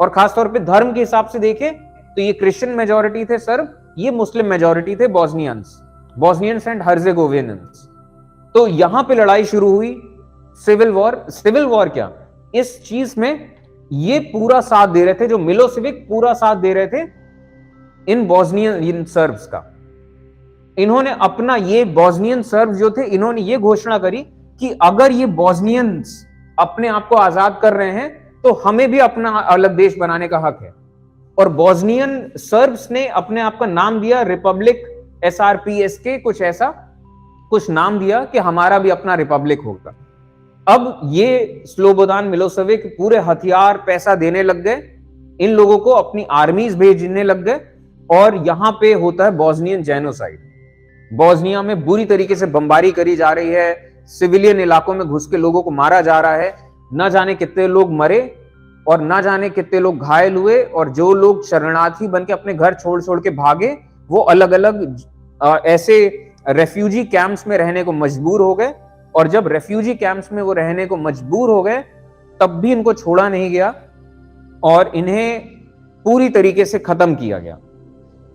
और खासतौर पे धर्म के हिसाब से देखें तो ये क्रिश्चियन मेजोरिटी थे सर्ब, ये मुस्लिम मेजोरिटी थे बॉस्नियंस एंड हर्जेगोविनियंस। तो यहां पे लड़ाई शुरू हुई, सिविल वॉर क्या, इस चीज में ये पूरा साथ दे रहे थे, जो मिलोसेविक पूरा साथ दे रहे थे इन बॉस्नियन सर्ब्स का। इन्होंने अपना, ये बॉस्नियन सर्ब्स जो थे, इन्होंने ये घोषणा करी कि अगर ये बॉस्नियंस अपने आप को आजाद कर रहे हैं तो हमें भी अपना अलग देश बनाने का हक है। और बॉस्नियन सर्ब्स ने अपने आप का नाम दिया रिपब्लिक SRPSK, कुछ ऐसा कुछ नाम दिया कि हमारा भी अपना रिपब्लिक होगा। अब ये स्लोबोदान मिलोसेविक पूरे हथियार पैसा देने लग गए, इन लोगों को अपनी आर्मीज भेजने लग गए, और यहां पे होता है बॉस्नियन जेनोसाइड। बॉस्निया में बुरी तरीके से बमबारी करी जा रही है, सिविलियन इलाकों में घुस के लोगों को मारा जा रहा है, न जाने कितने लोग मरे और न जाने कितने लोग घायल हुए, और जो लोग शरणार्थी बन के अपने घर छोड़ छोड़ के भागे वो अलग अलग ऐसे रेफ्यूजी कैंप्स में रहने को मजबूर हो गए। और जब रेफ्यूजी कैंप्स में वो रहने को मजबूर हो गए तब भी इनको छोड़ा नहीं गया और इन्हें पूरी तरीके से खत्म किया गया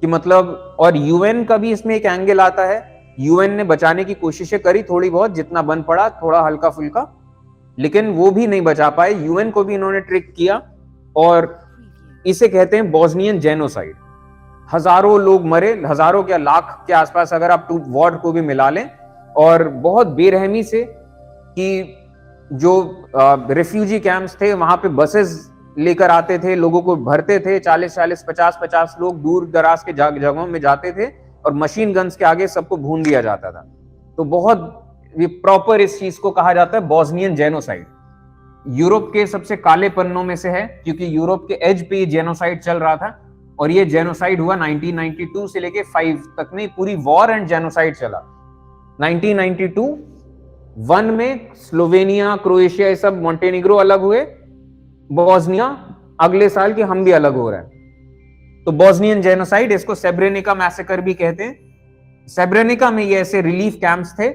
कि मतलब, और यूएन का भी इसमें एक एंगल आता है। यूएन ने बचाने की कोशिशें करी थोड़ी बहुत, जितना बन पड़ा, थोड़ा हल्का फुल्का, लेकिन वो भी नहीं बचा पाए। यूएन को भी इन्होंने ट्रिक किया और इसे कहते हैं बॉस्नियन जेनोसाइड। हजारों लोग मरे, हजारों क्या लाख के आसपास अगर आप वॉर को भी मिला लें, और बहुत बेरहमी से कि जो रिफ्यूजी कैंप्स थे वहां पे बसेस लेकर आते थे, लोगों को भरते थे, 40-40, 50-50 लोग दूर दराज के जगहों में जाते थे और मशीन गन्स के आगे सबको भून दिया जाता था। तो बहुत प्रॉपर इस चीज को कहा जाता है बॉस्नियन जेनोसाइड। यूरोप के सबसे काले पन्नों में से है, क्योंकि यूरोप के एज पे जेनोसाइड चल रहा था, और ये जेनोसाइड हुआ 1992 से लेके 5 तक में, पूरी वॉर एंड जेनोसाइड चला। 1992 में स्लोवेनिया, क्रोएशिया, ये सब, मॉन्टेनिग्रो अलग हुए, बॉस्निया अगले साल के हम भी अलग हो रहे हैं। तो बॉस्नियन जेनोसाइड, इसको सेब्रेनिका मैसेकर भी कहते हैं। सेब्रेनिका में ये ऐसे रिलीफ कैंप्स थे,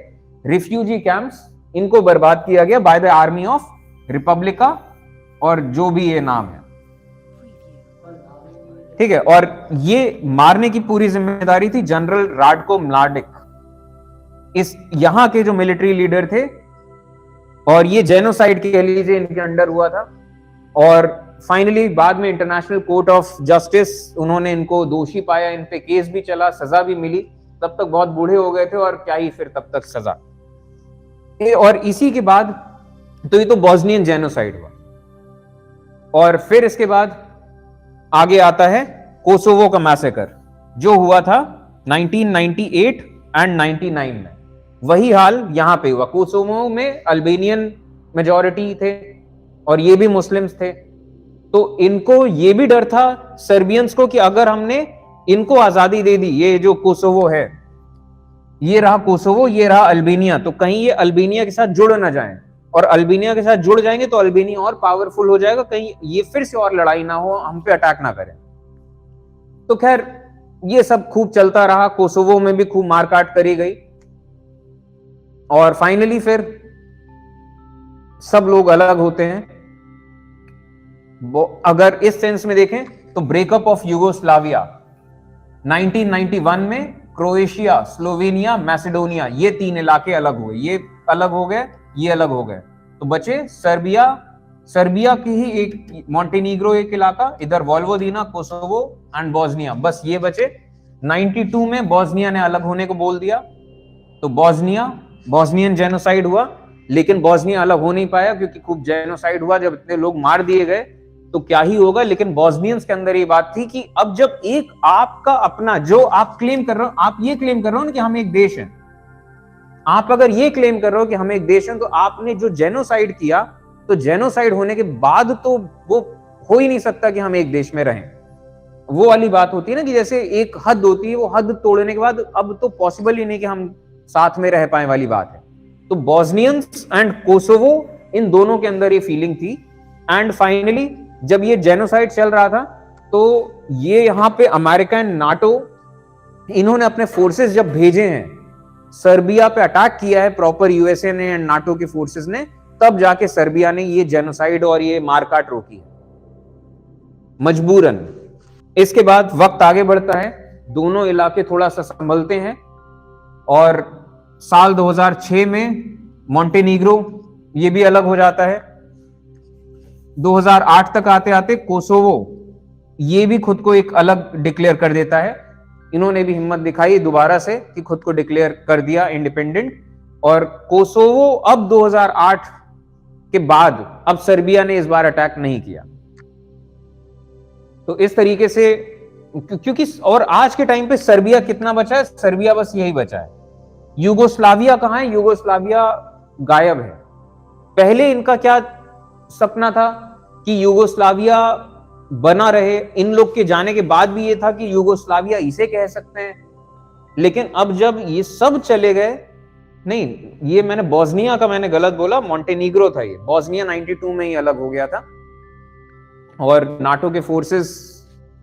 रिफ्यूजी कैंप्स, इनको बर्बाद किया गया by the army of Republica, और जो भी ये नाम है, ठीक है। और ये मारने की पूरी जिम्मेदारी थी जनरल राडको म्लाडिक, इस यहां के जो मिलिट्री लीडर थे, और ये जेनोसाइड के लिए इनके अंडर हुआ था। और फाइनली बाद में इंटरनेशनल कोर्ट ऑफ जस्टिस, उन्होंने इनको दोषी पाया, इन पे केस भी चला, सजा भी मिली। तब तक बहुत बूढ़े हो गए थे और क्या ही फिर तब तक सजा। और इसी के बाद तो ये तो बॉस्नियन जेनोसाइड हुआ, और फिर इसके बाद आगे आता है कोसोवो का मैसेकर, जो हुआ था 1998 एंड 99 में। वही हाल यहां पे हुआ। कोसोवो में अल्बेनियन मेजॉरिटी थे और ये भी मुस्लिम्स थे, तो इनको ये भी डर था सर्बियंस को कि अगर हमने इनको आजादी दे दी, ये जो कोसोवो है, ये रहा कोसोवो, ये रहा अल्बेनिया, तो कहीं ये अल्बेनिया के साथ जुड़ ना जाएं, और अल्बेनिया के साथ जुड़ जाएंगे तो अल्बेनिया और पावरफुल हो जाएगा, कहीं ये फिर से और लड़ाई ना हो, हम पे अटैक ना करें। तो खैर ये सब खूब चलता रहा, कोसोवो में भी खूब मारकाट करी गई, और फाइनली फिर सब लोग अलग होते हैं। अगर इस सेंस में देखें तो ब्रेकअप ऑफ यूगोस्लाविया 1991 में, क्रोएशिया, स्लोवेनिया, मैसेडोनिया, ये 3 इलाके अलग हुए, ये अलग हो गए, ये अलग हो गए, तो बचे सर्बिया की ही एक, मॉन्टेनिग्रो एक इलाका, इधर वोल्वोदिना, कोसोवो एंड बॉस्निया, बस ये बचे। 92 में बॉस्निया ने अलग होने को बोल दिया, तो बॉस्नियन जेनोसाइड हुआ, लेकिन बॉस्निया अलग हो नहीं पाया क्योंकि खूब जेनोसाइड हुआ, जब इतने लोग मार दिए गए तो क्या ही होगा। लेकिन बॉस्नियंस के अंदर ये बात थी कि अब जब एक आपका अपना, जो आप क्लेम कर रहे हो, आप ये क्लेम कर रहे हो ना कि हम एक देश हैं, आप अगर ये क्लेम कर रहे हो कि हम एक देश हैं, तो आपने जो जेनोसाइड किया, तो जेनोसाइड होने के बाद तो वो हो ही नहीं सकता कि हम एक देश में रहें। वो वाली बात होती है ना कि जैसे एक हद होती है, वो हद तोड़ने के बाद अब तो पॉसिबल ही नहीं कि हम साथ में रह पाए वाली बात है। तो बॉस्नियंस एंड कोसोवो, इन दोनों के अंदर ये फीलिंग थी। एंड फाइनली जब ये जेनोसाइड चल रहा था, तो ये यहां पे अमेरिका एंड नाटो, इन्होंने अपने फोर्सेस जब भेजे हैं, सर्बिया पे अटैक किया है प्रॉपर, यूएसए ने एंड नाटो के फोर्सेस ने, तब जाके सर्बिया ने ये जेनोसाइड और ये मारकाट रोकी है। मजबूरन। इसके बाद वक्त आगे बढ़ता है, दोनों इलाके थोड़ा सा संभलते हैं और साल 2006 में मॉन्टेनीग्रो ये भी अलग हो जाता है। 2008 तक आते आते कोसोवो ये भी खुद को एक अलग डिक्लेयर कर देता है। इन्होंने भी हिम्मत दिखाई दोबारा से कि खुद को डिक्लेयर कर दिया इंडिपेंडेंट। और कोसोवो अब 2008 के बाद अब सर्बिया ने इस बार अटैक नहीं किया। तो इस तरीके से, क्योंकि और आज के टाइम पे सर्बिया कितना बचा है? सर्बिया बस यही बचा है। यूगोस्लाविया कहां है? यूगोस्लाविया गायब है। पहले इनका क्या सपना था कि यूगोस्लाविया बना रहे। इन लोग के जाने के बाद भी ये था कि यूगोस्लाविया इसे कह सकते हैं। लेकिन अब जब ये सब चले गए, नहीं, ये मैंने बोस्निया का मैंने गलत बोला, मॉन्टेनीग्रो था ये। बोस्निया 92 में ही अलग हो गया था। और नाटो के फोर्सेस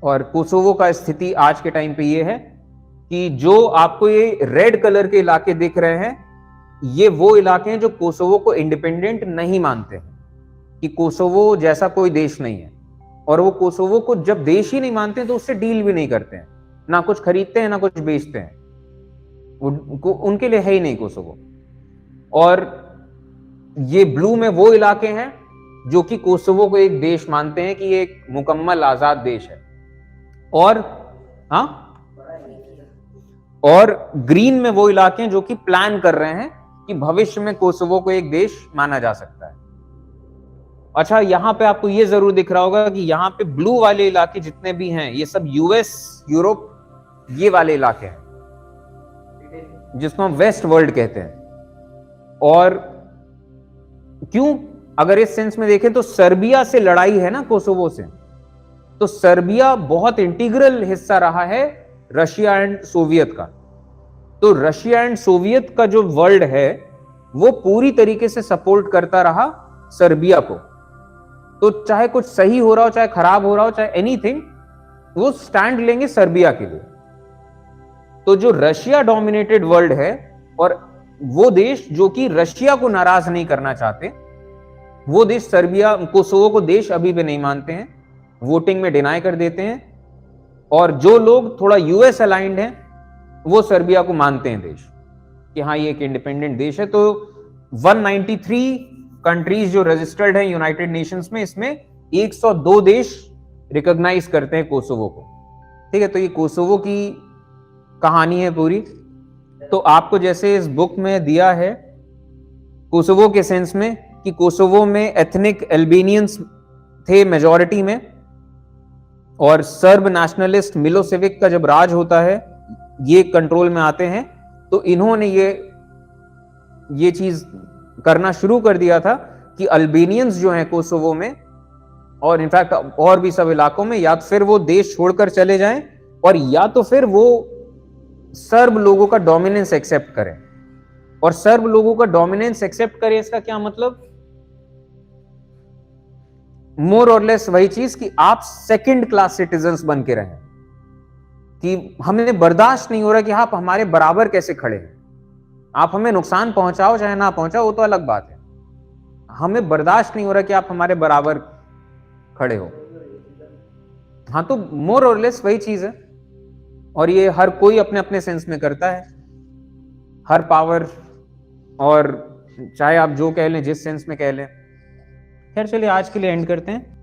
और कोसोवो का स्थिति आज के टाइम पे ये है कि जो आपको ये रेड कलर के इलाके दिख रहे हैं, ये वो इलाके हैं जो कोसोवो को इंडिपेंडेंट नहीं मानते हैं, कि कोसोवो जैसा कोई देश नहीं है। और वो कोसोवो को जब देश ही नहीं मानते हैं तो उससे डील भी नहीं करते हैं, ना कुछ खरीदते हैं ना कुछ बेचते हैं। उनके लिए है ही नहीं कोसोवो। और ये ब्लू में वो इलाके हैं जो कि कोसोवो को एक देश मानते हैं कि ये एक मुकम्मल आजाद देश है। और ग्रीन में वो इलाके हैं जो कि प्लान कर रहे हैं कि भविष्य में कोसोवो को एक देश माना जा सकता है। अच्छा, यहां पे आपको ये जरूर दिख रहा होगा कि यहाँ पे ब्लू वाले इलाके जितने भी हैं ये सब यूएस, यूरोप, ये वाले इलाके हैं जिसको हम वेस्ट वर्ल्ड कहते हैं। और क्यों? अगर इस सेंस में देखें तो सर्बिया से लड़ाई है ना कोसोवो से, तो सर्बिया बहुत इंटीग्रल हिस्सा रहा है रशिया एंड सोवियत का। तो रशिया एंड सोवियत का जो वर्ल्ड है वो पूरी तरीके से सपोर्ट करता रहा सर्बिया को। तो चाहे कुछ सही हो रहा हो, चाहे खराब हो रहा हो, चाहे एनीथिंग, वो स्टैंड लेंगे सर्बिया के लिए। तो जो रशिया डोमिनेटेड वर्ल्ड है और वो देश जो कि रशिया को नाराज नहीं करना चाहते, वो देश सर्बिया, कोसोवो को देश अभी भी नहीं मानते हैं, वोटिंग में डिनाई कर देते हैं। और जो लोग थोड़ा यूएस अलाइंड हैं वो सर्बिया को मानते हैं देश, कि हाँ ये एक इंडिपेंडेंट देश है। तो 193 कंट्रीज जो रजिस्टर्ड हैं यूनाइटेड नेशंस में, इसमें 102 देश रिकॉग्नाइज करते हैं कोसोवो को। ठीक है, तो ये कोसोवो की कहानी है पूरी। तो आपको जैसे इस बुक में दिया है कोसोवो के सेंस में कि कोसोवो में एथनिक अल्बेनियंस थे मेजॉरिटी में, और सर्ब नेशनलिस्ट मिलोसेविक का जब राज होता है ये कंट्रोल में आते हैं, तो इन्होंने ये चीज करना शुरू कर दिया था कि अल्बेनियंस जो हैं कोसोवो में और इनफैक्ट और भी सब इलाकों में, या तो फिर वो देश छोड़कर चले जाएं और या तो फिर वो सर्ब लोगों का डोमिनेंस एक्सेप्ट करें। और सर्ब लोगों का डोमिनेंस एक्सेप्ट करें, इसका क्या मतलब? मोर और लेस वही चीज कि आप सेकंड क्लास सिटीजन्स बन के रहें, कि हमें बर्दाश्त नहीं हो रहा कि आप हमारे बराबर कैसे खड़े हैं। आप हमें नुकसान पहुंचाओ चाहे ना पहुंचाओ वो तो अलग बात है, हमें बर्दाश्त नहीं हो रहा कि आप हमारे बराबर खड़े हो। हाँ, तो मोर और लेस वही चीज है। और ये हर कोई अपने अपने सेंस में करता है, हर पावर, और चाहे आप जो कह लें, जिस सेंस में कह लें। खैर चलिए आज के लिए एंड करते हैं।